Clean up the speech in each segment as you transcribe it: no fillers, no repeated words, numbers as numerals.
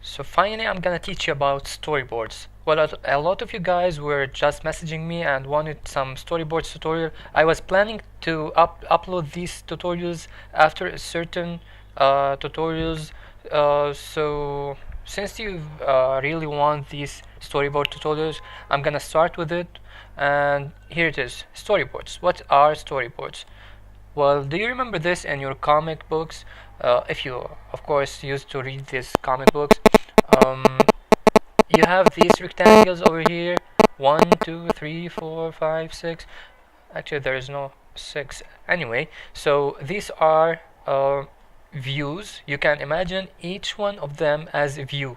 So finally I'm gonna teach you about storyboards. Well, a lot of you guys were just messaging me and wanted some storyboards tutorial. I was planning to upload these tutorials after a certain tutorials. So since you really want these storyboard tutorials, I'm gonna start with it. And here it is, storyboards. What are storyboards? Well, do you remember this in your comic books? If you, of course, used to read these comic books, um, you have these rectangles over here. 1, 2, 3, 4, 5, 6. Actually, there is no 6. Anyway, so these are views. You can imagine each one of them as a view.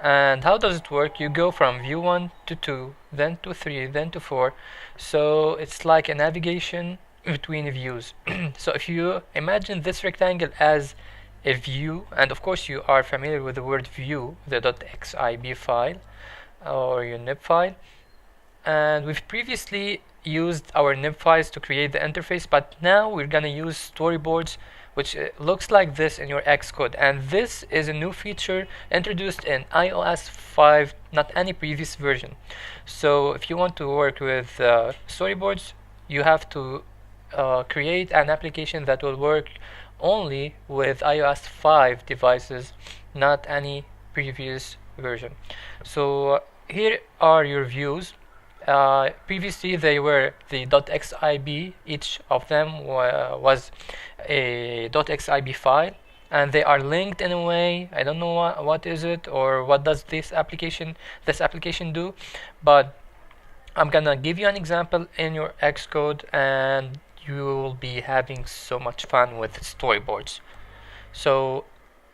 And how does it work? You go from view 1 to 2, then to 3, then to 4. So it's like a navigation between views. So if you imagine this rectangle as a view, and of course you are familiar with the word view, the .xib file or your nib file, and we've previously used our nib files to create the interface, but now we're gonna use storyboards, which looks like this in your Xcode. And this is a new feature introduced in iOS 5, not any previous version. So if you want to work with storyboards, you have to create an application that will work only with iOS 5 devices, not any previous version. So here are your views. Previously they were the .xib. Each of them was a .xib file, and they are linked in a way. I don't know what is it or what does this application do, but I'm gonna give you an example in your Xcode, and you will be having so much fun with storyboards. So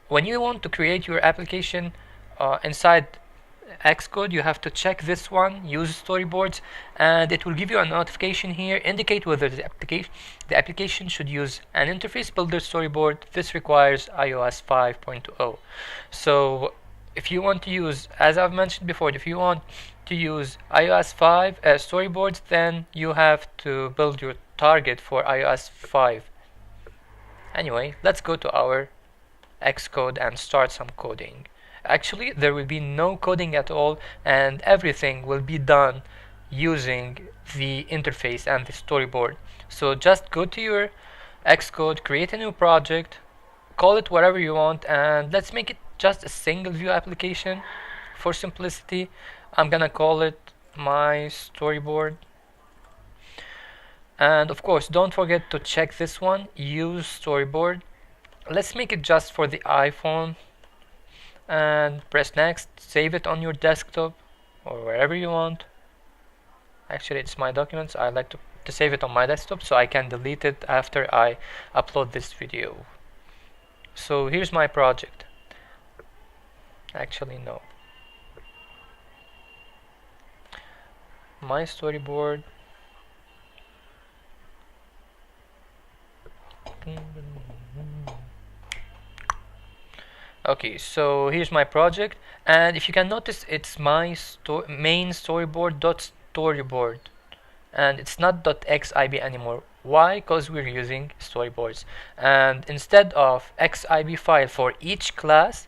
when you want to create your application inside Xcode, you have to check this one, use storyboards, and it will give you a notification here, indicate whether the application should use an interface builder storyboard. This requires iOS 5.0. So if you want to use, as I've mentioned before, if you want to use iOS 5 storyboards, then you have to build your target for iOS 5. Anyway, let's go to our Xcode and start some coding. Actually, there will be no coding at all, and everything will be done using the interface and the storyboard. So just go to your Xcode, create a new project, call it whatever you want, and let's make it just a single view application for simplicity. I'm gonna call it my storyboard. And of course, don't forget to check this one, use storyboard. Let's make it just for the iPhone, and press next. Save it on your desktop or wherever you want. Actually, it's my documents. I like to save it on my desktop so I can delete it after I upload this video. So here's my project. Actually, no. My storyboard. Okay, so here's my project, and if you can notice, it's my main storyboard, and it's not .xib anymore. Why? Because we're using storyboards, and instead of xib file for each class,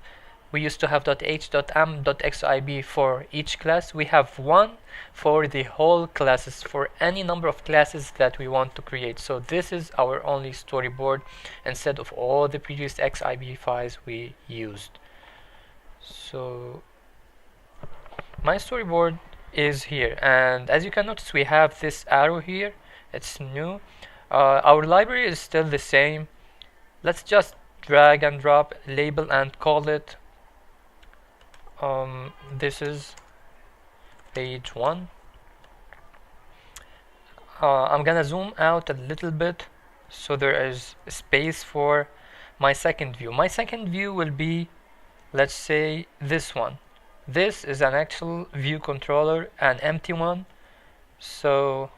we used to have .h.m, .xib for each class. We have one for the whole classes, for any number of classes that we want to create. So this is our only storyboard instead of all the previous xib files we used. So my storyboard is here, and as you can notice, we have this arrow here. It's new. Our library is still the same. Let's just drag and drop, label, and call it this is page 1. I'm gonna zoom out a little bit so there is space for my second view. My second view will be, let's say, this one. This is an actual view controller, an empty one. So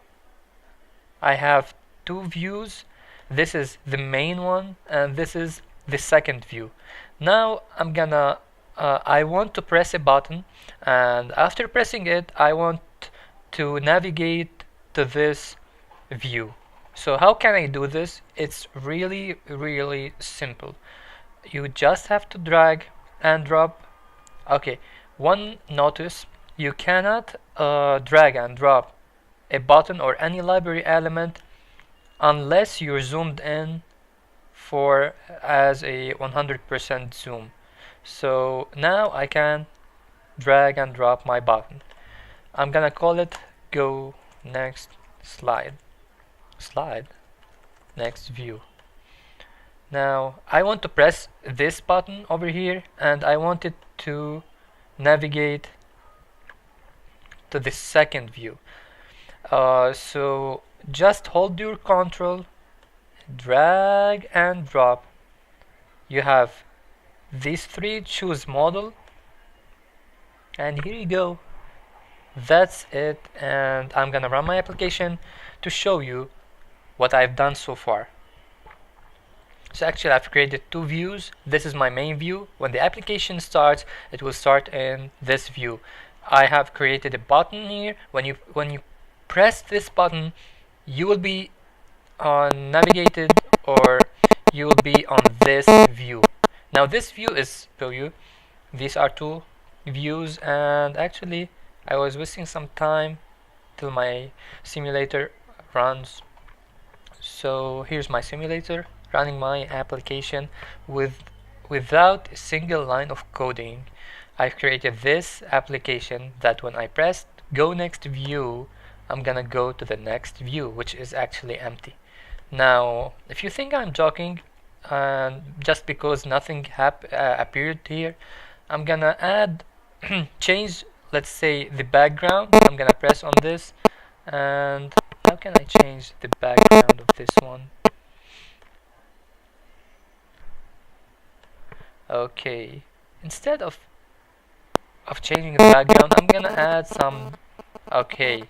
I have two views. This is the main one, and this is the second view. Now I'm gonna I want to press a button, and after pressing it, I want to navigate to this view. So how can I do this? It's really simple. You just have to drag and drop Okay, one notice: you cannot drag and drop a button or any library element unless you're zoomed in for as a 100% zoom. So now I can drag and drop my button. I'm gonna call it go next slide next view. Now I want to press this button over here and I want it to navigate to the second view. So just hold your control, drag and drop. You have these three, choose model, and here you go. That's it, and I'm gonna run my application to show you what I've done so far. So actually I've created two views. This is my main view. When the application starts, it will start in this view. I have created a button here. When you press this button, you will be navigated, or you will be on this view. Now this view is preview. These are two views, and actually I was wasting some time till my simulator runs. So here's my simulator running my application without a single line of coding. I've created this application that when I press go next view, I'm gonna go to the next view, which is actually empty. Now if you think I'm joking, just because nothing appeared here, I'm gonna add change, let's say, the background. I'm gonna press on this, and how can I change the background of this one? Okay, instead of changing the background, I'm gonna add some. Okay,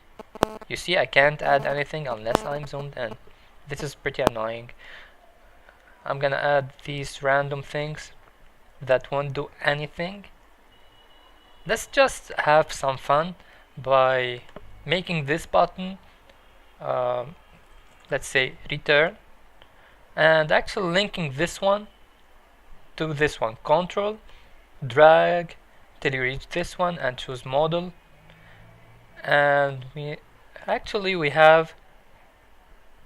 you see I can't add anything unless I'm zoomed in. This is pretty annoying. I'm gonna add these random things that won't do anything. Let's just have some fun by making this button, let's say return, and actually linking this one to this one. Control, drag till you reach this one and choose model, and we have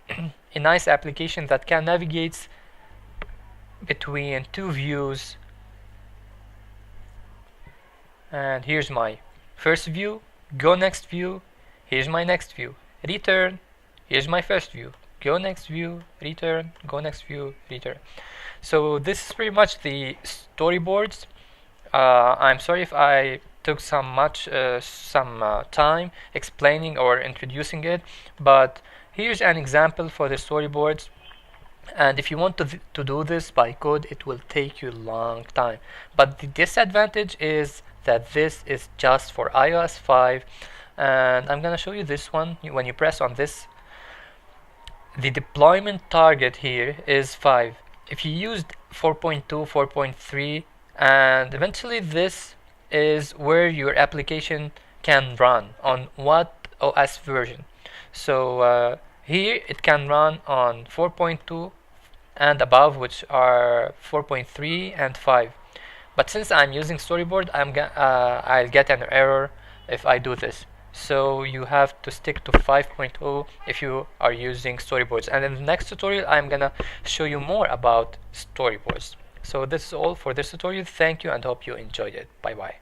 a nice application that can navigate between two views. And here's my first view, go next view, here's my next view, return, here's my first view, go next view, return, go next view, return. So this is pretty much the storyboards. I'm sorry if I took some time explaining or introducing it, but here's an example for the storyboards. And if you want to do this by code, it will take you a long time. But the disadvantage is that this is just for iOS 5, and I'm gonna show you this one. When you press on this, the deployment target here is 5. If you used 4.2, 4.3, and eventually this is where your application can run on what OS version. So here it can run on 4.2 and above, which are 4.3 and 5. But since I'm using Storyboard, I'll get an error if I do this. So you have to stick to 5.0 if you are using storyboards. And in the next tutorial, I'm gonna show you more about storyboards. So this is all for this tutorial. Thank you and hope you enjoyed it. Bye bye.